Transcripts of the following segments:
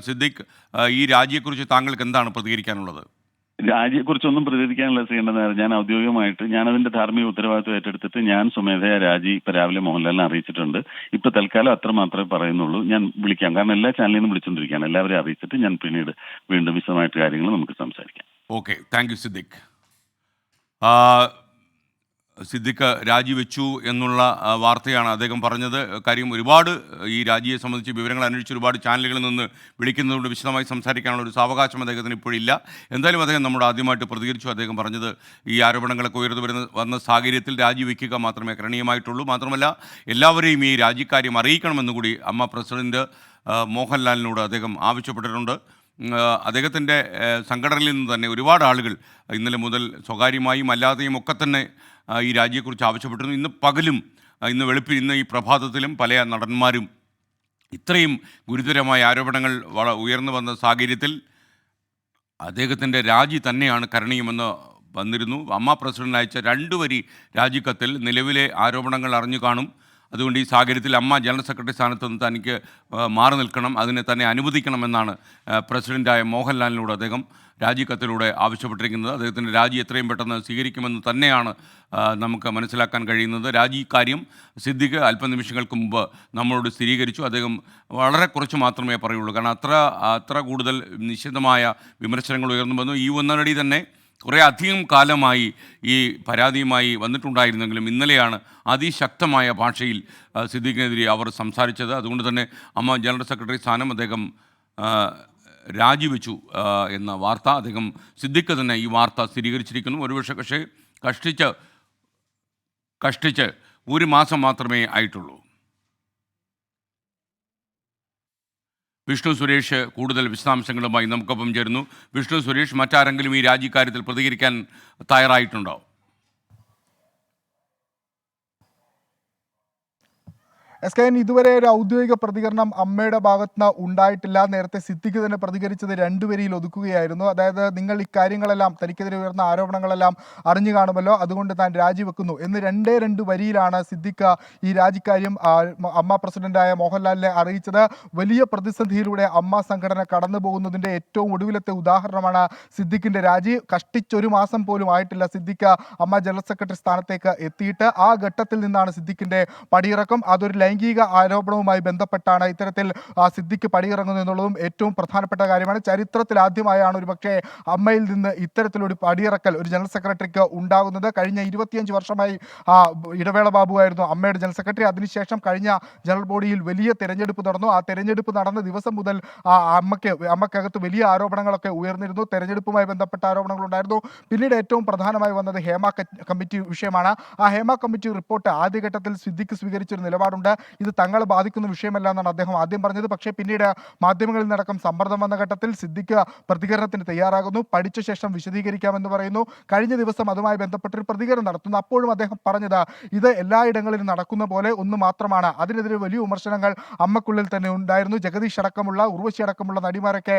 സിദ്ദിഖ്, ഈ രാജിയെക്കുറിച്ച് താങ്കൾക്ക് എന്താണ് പ്രതികരിക്കാനുള്ളത്? രാജിയെക്കുറിച്ചൊന്നും പ്രതികരിക്കാനുള്ള ചെയ്യേണ്ടത് ഞാൻ ഔദ്യോഗികമായിട്ട് ഞാനതിന്റെ ധാർമ്മിക ഉത്തരവാദിത്വം ഏറ്റെടുത്തിട്ട് ഞാൻ സ്വമേധയാ രാജി ഇപ്പൊ രാവിലെ മോഹൻലാലിനെ അറിയിച്ചിട്ടുണ്ട്. ഇപ്പൊ തൽക്കാലം അത്ര മാത്രമേ പറയുന്നുള്ളൂ. ഞാൻ വിളിക്കാം, കാരണം എല്ലാ ചാനലിൽ നിന്നും വിളിച്ചുകൊണ്ടിരിക്കുകയാണ്. എല്ലാവരെയും അറിയിച്ചിട്ട് ഞാൻ പിന്നീട് വീണ്ടും വിശദമായിട്ട് കാര്യങ്ങൾ നമുക്ക് സംസാരിക്കാം. Okay, thank you Siddique. Siddique രാജിവെച്ചു എന്നുള്ള വാർത്തയാണ് അദ്ദേഹം പറഞ്ഞത്. കാര്യം ഒരുപാട് ഈ രാജിയെ സംബന്ധിച്ച് വിവരങ്ങൾ അന്വേഷിച്ച് ഒരുപാട് ചാനലുകളിൽ നിന്ന് വിളിക്കുന്നതുകൊണ്ട് വിശദമായി സംസാരിക്കാനുള്ള ഒരു സാവകാശം അദ്ദേഹത്തിന് ഇപ്പോഴില്ല. എന്തായാലും അദ്ദേഹം നമ്മുടെ ആദ്യമായിട്ട് പ്രതികരിച്ചു. അദ്ദേഹം പറഞ്ഞത് ഈ ആരോപണങ്ങളൊക്കെ ഉയർന്നു വന്ന സാഹചര്യത്തിൽ രാജിവെക്കുക മാത്രമേ കരണീയമായിട്ടുള്ളൂ. മാത്രമല്ല എല്ലാവരെയും ഈ രാജിക്കാര്യം അറിയിക്കണമെന്ന് കൂടി അമ്മ പ്രസിഡന്റ് മോഹൻലാലിനോട് അദ്ദേഹം ആവശ്യപ്പെട്ടിട്ടുണ്ട്. അദ്ദേഹത്തിൻ്റെ സംഘടനയിൽ നിന്ന് തന്നെ ഒരുപാട് ആളുകൾ ഇന്നലെ മുതൽ സ്വകാര്യമായും അല്ലാതെയും ഒക്കെ തന്നെ ഈ രാജിയെക്കുറിച്ച് ആവശ്യപ്പെട്ടിരുന്നു. ഇന്ന് പകലും ഇന്ന് ഈ പ്രഭാതത്തിലും പല നടന്മാരും ഇത്രയും ഗുരുതരമായ ആരോപണങ്ങൾ ഉയർന്നു വന്ന സാഹചര്യത്തിൽ അദ്ദേഹത്തിൻ്റെ രാജി തന്നെയാണ് കരണീയമെന്ന് വന്നിരുന്നു. അമ്മ പ്രസിഡന്റ് അയച്ച 2 വരി രാജിക്കത്തിൽ നിലവിലെ ആരോപണങ്ങൾ അറിഞ്ഞു കാണും. അതുകൊണ്ട് ഈ സാഹചര്യത്തിൽ അമ്മ ജനറൽ സെക്രട്ടറി സ്ഥാനത്ത് നിന്ന് തനിക്ക് മാറി നിൽക്കണം, അതിനെ തന്നെ അനുവദിക്കണമെന്നാണ് പ്രസിഡന്റായ മോഹൻലാലിനോട് അദ്ദേഹം രാജിക്കത്തിലൂടെ ആവശ്യപ്പെട്ടിരിക്കുന്നത്. അദ്ദേഹത്തിൻ്റെ രാജി എത്രയും പെട്ടെന്ന് സ്വീകരിക്കുമെന്ന് തന്നെയാണ് നമുക്ക് മനസ്സിലാക്കാൻ കഴിയുന്നത്. രാജി കാര്യം സിദ്ദിഖ് അല്പനിമിഷങ്ങൾക്ക് മുമ്പ് നമ്മളോട് സ്ഥിരീകരിച്ചു. അദ്ദേഹം വളരെ കുറച്ച് മാത്രമേ പറയുള്ളൂ, കാരണം അത്ര കൂടുതൽ നിശിതമായ വിമർശനങ്ങൾ ഉയർന്നു വന്നു. ഈ ഉന്നതി തന്നെ കുറേ അധികം കാലമായി ഈ പരാതിയുമായി വന്നിട്ടുണ്ടായിരുന്നെങ്കിലും ഇന്നലെയാണ് അതിശക്തമായ ഭാഷയിൽ സിദ്ദിഖിനെതിരെ അവർ സംസാരിച്ചത്. അതുകൊണ്ട് തന്നെ അമ്മ ജനറൽ സെക്രട്ടറി സ്ഥാനം അദ്ദേഹം രാജിവെച്ചു എന്ന വാർത്ത സിദ്ദിഖ് തന്നെ ഈ വാർത്ത സ്ഥിരീകരിച്ചിരിക്കുന്നു. പക്ഷേ കഷ്ടിച്ച് 1 മാസം മാത്രമേ ആയിട്ടുള്ളൂ. വിഷ്ണു സുരേഷ് കൂടുതൽ വിശദാംശങ്ങളുമായി നമുക്കൊപ്പം ചേരുന്നു. വിഷ്ണു സുരേഷ്, മറ്റാരെങ്കിലും ഈ രാജിക്കാര്യത്തിൽ പ്രതികരിക്കാൻ തയ്യാറായിട്ടുണ്ടോ? SKN ഇതുവരെ ഒരു ഔദ്യോഗിക പ്രതികരണം അമ്മയുടെ ഭാഗത്തുനിന്ന് ഉണ്ടായിട്ടില്ല. നേരത്തെ സിദ്ദിഖ് തന്നെ പ്രതികരിച്ചത് 2 വരിയിൽ ഒതുക്കുകയായിരുന്നു. അതായത്, നിങ്ങൾ ഇക്കാര്യങ്ങളെല്ലാം, തനിക്കെതിരെ ഉയർന്ന ആരോപണങ്ങളെല്ലാം അറിഞ്ഞു കാണുമല്ലോ, അതുകൊണ്ട് താൻ രാജിവെക്കുന്നു എന്ന് 2 വരിയിലാണ് സിദ്ദിഖ് ഈ രാജിക്കാര്യം അമ്മ പ്രസിഡന്റായ മോഹൻലാലിനെ അറിയിച്ചത്. വലിയ പ്രതിസന്ധിയിലൂടെ അമ്മ സംഘടന കടന്നു പോകുന്നതിൻ്റെ ഏറ്റവും ഒടുവിലത്തെ ഉദാഹരണമാണ് സിദ്ദിഖിന്റെ രാജി. കഷ്ടിച്ചൊരു മാസം പോലും ആയിട്ടില്ല സിദ്ദിഖ് അമ്മ ജനറൽ സെക്രട്ടറി സ്ഥാനത്തേക്ക് എത്തിയിട്ട്. ആ ഘട്ടത്തിൽ നിന്നാണ് സിദ്ദിഖിന്റെ പടിയിറക്കം. അതൊരു ലൈംഗിക ആരോപണവുമായി ബന്ധപ്പെട്ടാണ് ഇത്തരത്തിൽ സിദ്ദിഖ് പടിയിറങ്ങുന്നു എന്നുള്ളതും ഏറ്റവും പ്രധാനപ്പെട്ട കാര്യമാണ്. ചരിത്രത്തിൽ ആദ്യമായാണ് ഒരുപക്ഷെ അമ്മയിൽ നിന്ന് ഇത്തരത്തിലൊരു പടിയിറക്കൽ ഒരു ജനറൽ സെക്രട്ടറിക്ക് ഉണ്ടാകുന്നത്. കഴിഞ്ഞ 25 വർഷമായി ഇടവേള ബാബുവായിരുന്നു അമ്മയുടെ ജനറൽ സെക്രട്ടറി. അതിനുശേഷം കഴിഞ്ഞ ജനറൽ ബോഡിയിൽ വലിയ തെരഞ്ഞെടുപ്പ് നടന്നു. ആ തെരഞ്ഞെടുപ്പ് നടന്ന ദിവസം മുതൽ അമ്മക്കകത്ത് വലിയ ആരോപണങ്ങളൊക്കെ ഉയർന്നിരുന്നു. തെരഞ്ഞെടുപ്പുമായി ബന്ധപ്പെട്ട ആരോപണങ്ങൾ ഉണ്ടായിരുന്നു. പിന്നീട് ഏറ്റവും പ്രധാനമായി വന്നത് ഹേമ കമ്മിറ്റി വിഷയമാണ്. ആ ഹേമ കമ്മിറ്റി റിപ്പോർട്ട് ആദ്യഘട്ടത്തിൽ സിദ്ദിഖ് സ്വീകരിച്ചൊരു നിലപാടുണ്ട്. ഇത് തങ്ങളെ ബാധിക്കുന്ന വിഷയമല്ല എന്നാണ് അദ്ദേഹം ആദ്യം പറഞ്ഞത്. പക്ഷേ പിന്നീട് മാധ്യമങ്ങളിൽ നിന്നടക്കം സമ്മർദ്ദം വന്ന ഘട്ടത്തിൽ സിദ്ദിഖ് പ്രതികരണത്തിന് തയ്യാറാകുന്നു. പഠിച്ച ശേഷം വിശദീകരിക്കാമെന്ന് പറയുന്നു. കഴിഞ്ഞ ദിവസം അതുമായി ബന്ധപ്പെട്ടൊരു പ്രതികരണം നടത്തുന്നു. അപ്പോഴും അദ്ദേഹം പറഞ്ഞത് ഇത് എല്ലായിടങ്ങളിലും നടക്കുന്ന പോലെ ഒന്ന് മാത്രമാണ്. അതിനെതിരെ വലിയ വിമർശനങ്ങൾ അമ്മക്കുള്ളിൽ തന്നെ ഉണ്ടായിരുന്നു. ജഗദീഷ് അടക്കമുള്ള, ഉർവശി അടക്കമുള്ള നടിമാരൊക്കെ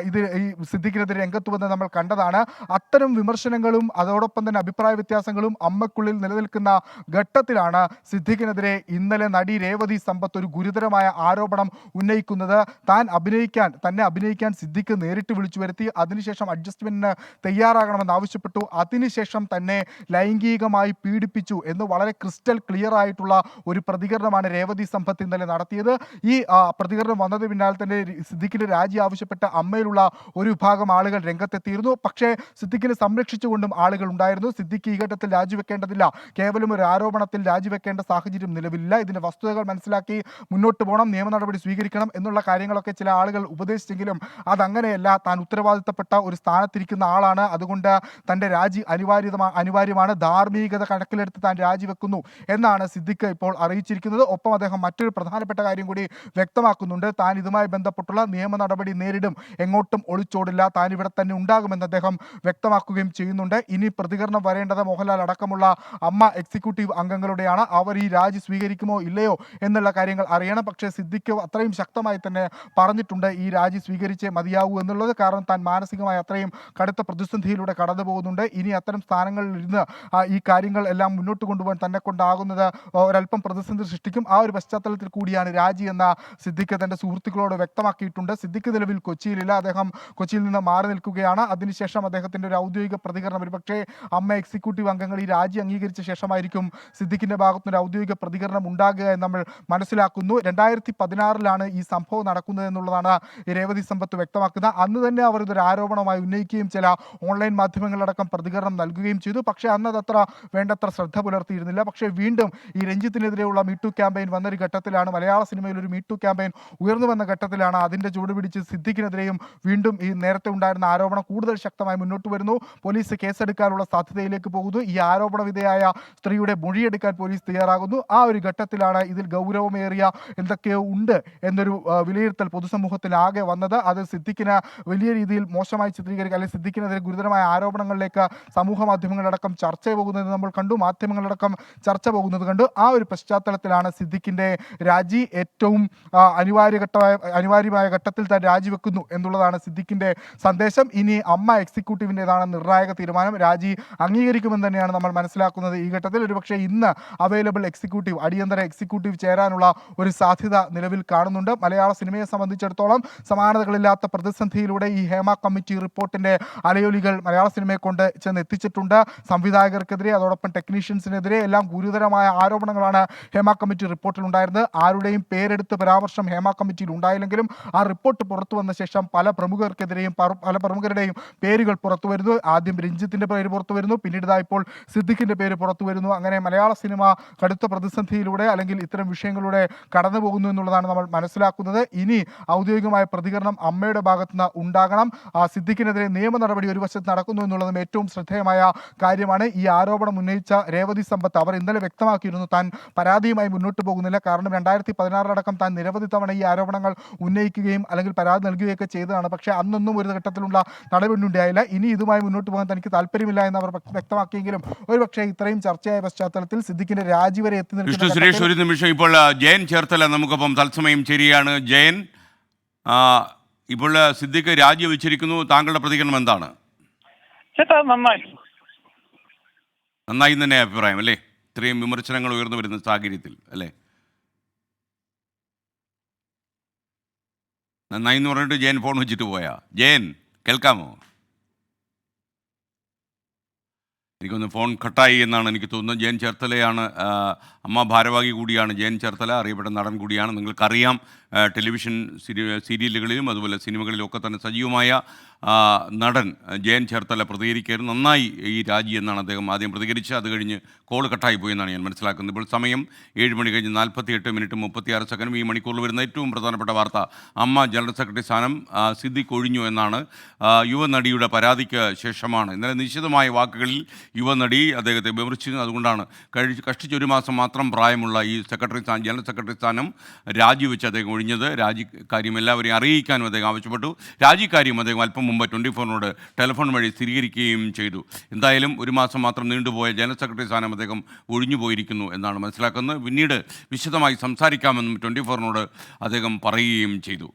ഈ സിദ്ദിഖിനെതിരെ രംഗത്ത് വന്ന് നമ്മൾ കണ്ടതാണ്. അത്തരം വിമർശനങ്ങളും അതോടൊപ്പം തന്നെ അഭിപ്രായ വ്യത്യാസങ്ങളും അമ്മക്കുള്ളിൽ നിലനിൽക്കുന്ന ഘട്ടത്തിലാണ് സിദ്ദിഖിനെതിരെ ഇന്നലെ നടി രേവതി സമ്പത്ത് ഒരു ഗുരുതരമായ ആരോപണം ഉന്നയിക്കുന്നത്. തന്നെ അഭിനയിക്കാൻ സിദ്ദിഖ് നേരിട്ട് വിളിച്ചു വരുത്തി. അതിനുശേഷം അഡ്ജസ്റ്റ്മെന്റിന് തയ്യാറാകണമെന്ന് ആവശ്യപ്പെട്ടു. അതിനുശേഷം തന്നെ ലൈംഗികമായി പീഡിപ്പിച്ചു എന്ന് വളരെ ക്രിസ്റ്റൽ ക്ലിയർ ആയിട്ടുള്ള ഒരു പ്രതികരണമാണ് രേവതി സമ്പത്ത് ഇന്നലെ നടത്തിയത്. ഈ പ്രതികരണം വന്നതിന് പിന്നാലെ തന്നെ സിദ്ദിഖിന്റെ രാജി ആവശ്യപ്പെട്ട അമ്മയിലുള്ള ഒരു വിഭാഗം ആളുകൾ രംഗത്തെത്തിയിരുന്നു. പക്ഷേ സിദ്ദിഖിനെ സംരക്ഷിച്ചുകൊണ്ടും ആളുകൾ ഉണ്ടായിരുന്നു. സിദ്ദിഖ് ഈ ഘട്ടത്തിൽ രാജിവെക്കേണ്ടതില്ല, കേവലം ഒരു ആരോപണത്തിൽ രാജിവെക്കേണ്ട സാഹചര്യം നിലവിലില്ല, ഇതിന്റെ വസ്തുതകൾ മനസ്സിലാക്കി മുന്നോട്ട് പോകണം, നിയമ നടപടി സ്വീകരിക്കണം എന്നുള്ള കാര്യങ്ങളൊക്കെ ചില ആളുകൾ ഉപദേശിച്ചെങ്കിലും അതങ്ങനെയല്ല. താൻ ഉത്തരവാദിത്തപ്പെട്ട ഒരു സ്ഥാനത്തിരിക്കുന്ന ആളാണ്, അതുകൊണ്ട് തൻ്റെ രാജി അനിവാര്യമാണ്, ധാർമ്മികത കണക്കിലെടുത്ത് താൻ രാജിവെക്കുന്നു എന്നാണ് സിദ്ദിഖ് ഇപ്പോൾ അറിയിച്ചിരിക്കുന്നത്. ഒപ്പം അദ്ദേഹം മറ്റൊരു പ്രധാനപ്പെട്ട കാര്യം കൂടി വ്യക്തമാക്കുന്നുണ്ട്. താൻ ഇതുമായി ബന്ധപ്പെട്ടുള്ള നിയമ നടപടി നേരിടും, എങ്ങോട്ടും ഒളിച്ചോടില്ല, താൻ ഇവിടെ തന്നെ ഉണ്ടാകുമെന്ന് അദ്ദേഹം വ്യക്തമാക്കുകയും ചെയ്യുന്നുണ്ട്. ഇനി പ്രതികരണം വരേണ്ടത് മോഹൻലാൽ അടക്കമുള്ള അമ്മ എക്സിക്യൂട്ടീവ് അംഗങ്ങളുടെയാണ്. അവർ ഈ രാജി സ്വീകരിക്കുമോ ഇല്ലയോ എന്നുള്ള കാര്യങ്ങൾ അറിയണം. പക്ഷേ സിദ്ദിഖ് അത്രയും ശക്തമായി തന്നെ പറഞ്ഞിട്ടുണ്ട് ഈ രാജി സ്വീകരിച്ചേ മതിയാവൂ എന്നുള്ളത്. കാരണം താൻ മാനസികമായി അത്രയും കടുത്ത പ്രതിസന്ധിയിലൂടെ കടന്നു പോകുന്നുണ്ട്. ഇനി അത്തരം സ്ഥാനങ്ങളിൽ ഇരുന്ന് ഈ കാര്യങ്ങൾ എല്ലാം മുന്നോട്ട് കൊണ്ടുപോകാൻ തന്നെ കൊണ്ടാകുന്നത് ഒരല്പം പ്രതിസന്ധി സൃഷ്ടിക്കും. ആ ഒരു പശ്ചാത്തലത്തിൽ കൂടിയാണ് രാജി എന്ന സിദ്ദിഖ് തന്റെ സുഹൃത്തുക്കളോട് വ്യക്തമാക്കിയിട്ടുണ്ട്. സിദ്ദിഖ് നിലവിൽ കൊച്ചിയിലില്ല, അദ്ദേഹം കൊച്ചിയിൽ നിന്ന് മാറി നിൽക്കുകയാണ്. അതിനുശേഷം അദ്ദേഹത്തിന്റെ ഒരു ഔദ്യോഗിക പ്രതികരണം ഒരുപക്ഷേ അമ്മ എക്സിക്യൂട്ടീവ് അംഗങ്ങൾ ഈ രാജി അംഗീകരിച്ച ശേഷമായിരിക്കും സിദ്ദിഖിന്റെ ഭാഗത്തുനിന്ന് ഒരു ഔദ്യോഗിക പ്രതികരണം ഉണ്ടാകുക എന്ന് നമ്മൾ മനസ്സിലാക്കുന്നു. 2016 ഈ സംഭവം നടക്കുന്നത് എന്നുള്ളതാണ് രേവതി സമ്പത്ത് വ്യക്തമാക്കുന്നത്. അന്ന് തന്നെ അവർ ഇതൊരു ആരോപണമായി ഉന്നയിക്കുകയും ചില ഓൺലൈൻ മാധ്യമങ്ങളിലടക്കം പ്രതികരണം നൽകുകയും ചെയ്തു. പക്ഷേ അന്നതത്ര വേണ്ടത്ര ശ്രദ്ധ പുലർത്തിയിരുന്നില്ല. പക്ഷേ വീണ്ടും ഈ രഞ്ജിത്തിനെതിരെയുള്ള മീറ്റു ക്യാമ്പയിൻ വന്നൊരു ഘട്ടത്തിലാണ്, മലയാള സിനിമയിൽ ഒരു മീറ്റു ക്യാമ്പയിൻ ഉയർന്നു വന്ന ഘട്ടത്തിലാണ് അതിന്റെ ചുവട് പിടിച്ച് സിദ്ദിഖിനെതിരെയും വീണ്ടും ഈ നേരത്തെ ഉണ്ടായിരുന്ന ആരോപണം കൂടുതൽ ശക്തമായി മുന്നോട്ട് വരുന്നു. പോലീസ് കേസെടുക്കാനുള്ള സാധ്യതയിലേക്ക് പോകുന്നു. ഈ ആരോപണ വിധേയായ സ്ത്രീയുടെ മൊഴിയെടുക്കാൻ പോലീസ് തയ്യാറാകുന്നു. ആ ഒരു ഘട്ടത്തിലാണ് ഇതിൽ ഗൗരവമേറിയ എന്തൊക്കെയോ ഉണ്ട് എന്നൊരു വിലയിരുത്തൽ പൊതുസമൂഹത്തിൽ ആകെ വന്നത്. അത് സിദ്ദിഖിന് വലിയ രീതിയിൽ മോശമായി ചിത്രീകരിക്കുക, അല്ലെങ്കിൽ സിദ്ദിഖിനെതിരെ ഗുരുതരമായ ആരോപണങ്ങളിലേക്ക് സമൂഹ മാധ്യമങ്ങളടക്കം ചർച്ച പോകുന്നത് നമ്മൾ കണ്ടു, മാധ്യമങ്ങളടക്കം ചർച്ച പോകുന്നത് കണ്ടു. ആ ഒരു പശ്ചാത്തലത്തിലാണ് സിദ്ദിഖിന്റെ രാജി ഏറ്റവും അനിവാര്യമായ ഘട്ടത്തിൽ താൻ രാജിവെക്കുന്നു എന്നുള്ളതാണ് സിദ്ദിഖിന്റെ സന്ദേശം. ഇനി അമ്മ എക്സിക്യൂട്ടീവിൻ്റെതാണ് നിർണായക തീരുമാനം. രാജി അംഗീകരിക്കുമെന്ന് തന്നെയാണ് നമ്മൾ മനസ്സിലാക്കുന്നത്. ഈ ഘട്ടത്തിൽ ഒരുപക്ഷെ ഇന്ന് അവൈലബിൾ എക്സിക്യൂട്ടീവ്, അടിയന്തര എക്സിക്യൂട്ടീവ് ചേരാനുള്ള ഒരു സാധ്യത നിലവിൽ കാണുന്നുണ്ട്. മലയാള സിനിമയെ സംബന്ധിച്ചിടത്തോളം സമാനതകളില്ലാത്ത പ്രതിസന്ധിയിലൂടെ ഈ ഹേമ കമ്മിറ്റി റിപ്പോർട്ടിന്റെ അലയൊലികൾ മലയാള സിനിമയെ കൊണ്ട് ചെന്ന് എത്തിച്ചിട്ടുണ്ട്. സംവിധായകർക്കെതിരെ, അതോടൊപ്പം ടെക്നീഷ്യൻസിനെതിരെ എല്ലാം ഗുരുതരമായ ആരോപണങ്ങളാണ് ഹേമ കമ്മിറ്റി റിപ്പോർട്ടിൽ ഉണ്ടായിരുന്നത്. ആരുടെയും പേരെടുത്ത് പരാമർശം ഹേമ കമ്മിറ്റിയിൽ ഉണ്ടായില്ലെങ്കിലും ആ റിപ്പോർട്ട് പുറത്തു വന്ന ശേഷം പല പ്രമുഖരുടെയും പേരുകൾ പുറത്തു വരുന്നു. ആദ്യം രഞ്ജിത്തിന്റെ പേര് പുറത്തു വരുന്നു, പിന്നീട് ഇപ്പോൾ സിദ്ദിഖിന്റെ പേര് പുറത്തു വരുന്നു. അങ്ങനെ മലയാള സിനിമ കടുത്ത പ്രതിസന്ധിയിലൂടെ അല്ലെങ്കിൽ ഇത്തരം വിഷയങ്ങളിലൂടെ കടന്നു പോകുന്നു എന്നുള്ളതാണ് നമ്മൾ മനസ്സിലാക്കുന്നത്. ഇനി ഔദ്യോഗികമായ പ്രതികരണം അമ്മയുടെ ഭാഗത്തുനിന്ന് ഉണ്ടാകണം. സിദ്ദിഖിനെതിരെ നിയമ നടപടി ഒരു വശത്ത് നടക്കുന്നു എന്നുള്ളതും ഏറ്റവും ശ്രദ്ധേയമായ കാര്യമാണ്. ഈ ആരോപണം ഉന്നയിച്ച രേവതി സമ്പത്ത് അവർ ഇന്നലെ വ്യക്തമാക്കിയിരുന്നു താൻ പരാതിയുമായി മുന്നോട്ട് പോകുന്നില്ല. കാരണം 2016 താൻ നിരവധി തവണ ഈ ആരോപണങ്ങൾ ഉന്നയിക്കുകയും അല്ലെങ്കിൽ പരാതി നൽകുകയൊക്കെ ചെയ്തതാണ്. പക്ഷേ അന്നൊന്നും ഒരു ഘട്ടത്തിലുള്ള നടപടി ഉണ്ടായില്ല. ഇനി ഇതുമായി മുന്നോട്ട് പോകാൻ തനിക്ക് താല്പര്യമില്ല എന്ന് അവർ വ്യക്തമാക്കിയെങ്കിലും ഒരുപക്ഷെ ഇത്രയും ചർച്ചയായ പശ്ചാത്തലത്തിൽ സിദ്ദിഖിന്റെ രാജി വരെ എത്തി നിൽക്കുന്ന സുരേഷ്, ഒരു നിമിഷം. ഇപ്പോൾ ജയൻ ചേർത്തല നമുക്കൊപ്പം തത്സമയം ശരിയാണ്. ജയൻ, ഇപ്പോൾ സിദ്ദിഖ് രാജിവെച്ചിരിക്കുന്നു, താങ്കളുടെ പ്രതികരണം എന്താണ്? ചേട്ടാ നന്നായി തന്നെ അഭിപ്രായം അല്ലേ? ഇത്രയും വിമർശനങ്ങൾ ഉയർന്നു വരുന്ന സാഹചര്യത്തിൽ അല്ലേ? നന്നായി എന്ന് പറഞ്ഞിട്ട് ജയൻ ഫോൺ വെച്ചിട്ട് പോയാ. ജയൻ കേൾക്കാമോ? എനിക്കൊന്ന് ഫോൺ കട്ടായി എന്നാണ് എനിക്ക് തോന്നുന്നത്. ജയൻ ചേർത്തലയാണ്, അമ്മ ഭാരവാഹി കൂടിയാണ് ജയൻ ചേർത്തല, അറിയപ്പെട്ട നടൻ കൂടിയാണ്. നിങ്ങൾക്കറിയാം, ടെലിവിഷൻ സീരിയലുകളിലും അതുപോലെ സിനിമകളിലും ഒക്കെ തന്നെ സജീവമായ നടൻ ജയൻ ചേർത്തല പ്രതികരിക്കായിരുന്നു. നന്നായി ഈ രാജി എന്നാണ് അദ്ദേഹം ആദ്യം പ്രതികരിച്ച്, അത് കഴിഞ്ഞ് കോൾ കട്ടായി പോയി എന്നാണ് ഞാൻ മനസ്സിലാക്കുന്നത്. ഇപ്പോൾ സമയം 7 മണി കഴിഞ്ഞ് 48 മിനിറ്റും 36 സെക്കൻഡും. ഈ മണിക്കൂറിൽ വരുന്ന ഏറ്റവും പ്രധാനപ്പെട്ട വാർത്ത, അമ്മ ജനറൽ സെക്രട്ടറി സ്ഥാനം സിദ്ദിഖ് ഒഴിഞ്ഞു എന്നാണ്. യുവനടിയുടെ പരാതിക്ക് ശേഷമാണ്. ഇന്നലെ നിശ്ചിതമായ വാക്കുകളിൽ യുവനടി അദ്ദേഹത്തെ വിമർശിച്ചിരുന്നു. അതുകൊണ്ടാണ് കഷ്ടിച്ച് 1 മാസം മാത്രം പ്രായമുള്ള ഈ ജനറൽ സെക്രട്ടറി സ്ഥാനം രാജിവെച്ച് അദ്ദേഹം ഒഴിഞ്ഞത്. രാജിക്കാര്യം എല്ലാവരെയും അറിയിക്കാനും അദ്ദേഹം ആവശ്യപ്പെട്ടു. രാജിക്കാര്യം അദ്ദേഹം അല്പം മുമ്പ് 24-നോട് ടെലിഫോൺ വഴി സ്ഥിരീകരിക്കുകയും ചെയ്തു. എന്തായാലും 1 മാസം മാത്രം നീണ്ടുപോയ ജനറൽ സെക്രട്ടറി സ്ഥാനം അദ്ദേഹം ഒഴിഞ്ഞു പോയിരിക്കുന്നു എന്നാണ് മനസ്സിലാക്കുന്നത്. പിന്നീട് വിശദമായി സംസാരിക്കാമെന്നും 24-നോട് അദ്ദേഹം പറയുകയും ചെയ്തു.